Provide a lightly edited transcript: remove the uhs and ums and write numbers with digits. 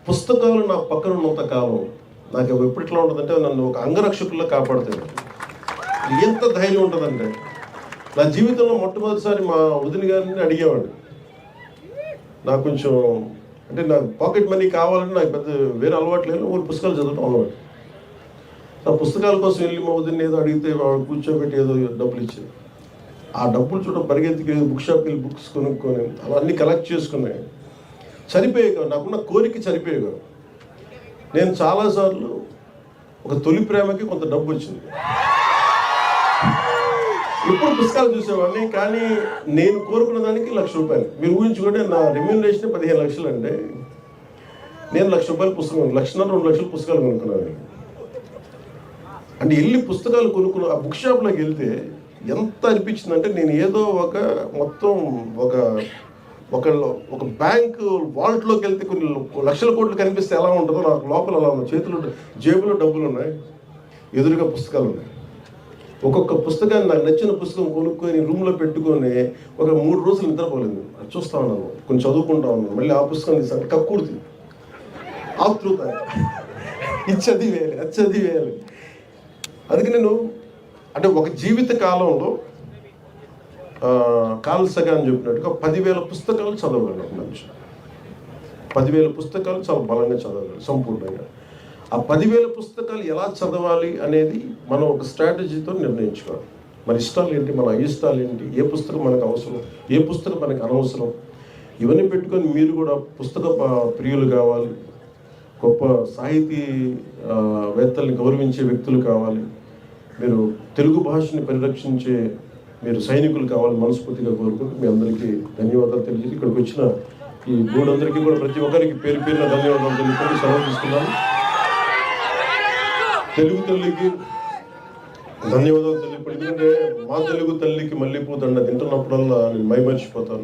పుస్తకాలు నా పక్కన ఉన్నంత కాలం నాకు ఎప్పటిలా ఉంటుందంటే నన్ను ఒక అంగరక్షకుల్లో కాపాడుతాయి. ఎంత ధైర్యం ఉంటుందంటే, నా జీవితంలో మొట్టమొదటిసారి మా వదిన గారిని అడిగేవాడిని, నాకు కొంచెం అంటే నాకు పాకెట్ మనీ కావాలంటే నాకు పెద్ద వేరే అలవాటు లేదు, ఊరి పుస్తకాలు చదవడం అలవాటు. ఆ పుస్తకాల కోసం వెళ్ళి మా వదిన ఏదో అడిగితే వాడు కూర్చోబెట్టి ఏదో డబ్బులు ఇచ్చేది. ఆ డబ్బులు చూడడం పరిగెత్తికి బుక్ షాప్కి వెళ్ళి బుక్స్ కొనుక్కొని అలా అన్నీ కలెక్ట్ చేసుకున్నాయి. చనిపోయేగా నాకున్న కోరిక చనిపోయేగా. నేను చాలాసార్లు ఒక తొలి ప్రేమకి కొంత డబ్బు వచ్చింది, ఎప్పుడు పుస్తకాలు చూసేవాడిని, కానీ నేను కోరుకున్న దానికి ₹1,00,000. మీరు ఊహించుకుంటే నా రెమ్యూనరేషన్ 15 లక్షలు అంటే నేను ₹1,00,000 పుస్తకం, 1,00,000 2 లక్షల పుస్తకాలు కొనుక్కున్నాను. అంటే వెళ్ళి పుస్తకాలు కొనుక్కున్న ఆ బుక్ షాప్లోకి వెళ్తే ఎంత అనిపించిందంటే, నేను ఏదో ఒక మొత్తం ఒక బ్యాంకు వాల్ట్లోకి వెళ్తే కొన్ని లక్షల కోట్లు కనిపిస్తే ఎలా ఉంటుందో నాకు లోపల అలా ఉంది. చేతులు జేబులో డబ్బులు ఉన్నాయి, ఎదురుగా పుస్తకాలు ఉన్నాయి. ఒక్కొక్క పుస్తకాన్ని నాకు నచ్చిన పుస్తకం కొనుక్కొని రూమ్లో పెట్టుకొని ఒక 3 రోజులు నిద్రపోలేదు. అది చూస్తూ ఉన్నాను, కొంచెం చదువుకుంటా ఉన్నాను, మళ్ళీ ఆ పుస్తకం తీసాను, కక్కుర్తి ఆతృత, ఇది చదివేయాలి. అందుకే నేను అంటే ఒక జీవిత కాలంలో కార్ల్ సగాన్ చెప్పినట్టుగా 10,000 పుస్తకాలు చదవగలను. మనిషి 10,000 పుస్తకాలు చాలా బలంగా చదవగలరు సంపూర్ణంగా. ఆ 10,000 పుస్తకాలు ఎలా చదవాలి అనేది మనం ఒక స్ట్రాటజీతో నిర్ణయించుకోవాలి. మన ఇష్టాలు ఏంటి, మన అయిష్టాలు ఏంటి, ఏ పుస్తకం మనకు అవసరం, ఏ పుస్తకం మనకు అనవసరం, ఇవన్నీ పెట్టుకొని మీరు కూడా పుస్తక ప్రియులు కావాలి, గొప్ప సాహితీవేత్తల్ని గౌరవించే వ్యక్తులు కావాలి, మీరు తెలుగు భాషని పరిరక్షించే మీరు సైనికులు కావాలి మనస్ఫూర్తిగా కోరుకుంటూ మీ అందరికీ ధన్యవాదాలు తెలియజేసి, ఇక్కడికి వచ్చిన ఈ గూడందరికీ కూడా ప్రతి ఒక్కరికి పేరు పేరున ధన్యవాదాలు తెలుపుకుంటూ సెలవు తీసుకున్నాను. తెలుగు తల్లికి ధన్యవాదాలు తెలియపడి, ఎందుకంటే మా తెలుగు తల్లికి మల్లెపూ దండ తింటున్నప్పుడల్లా నేను మైమర్చిపోతాను.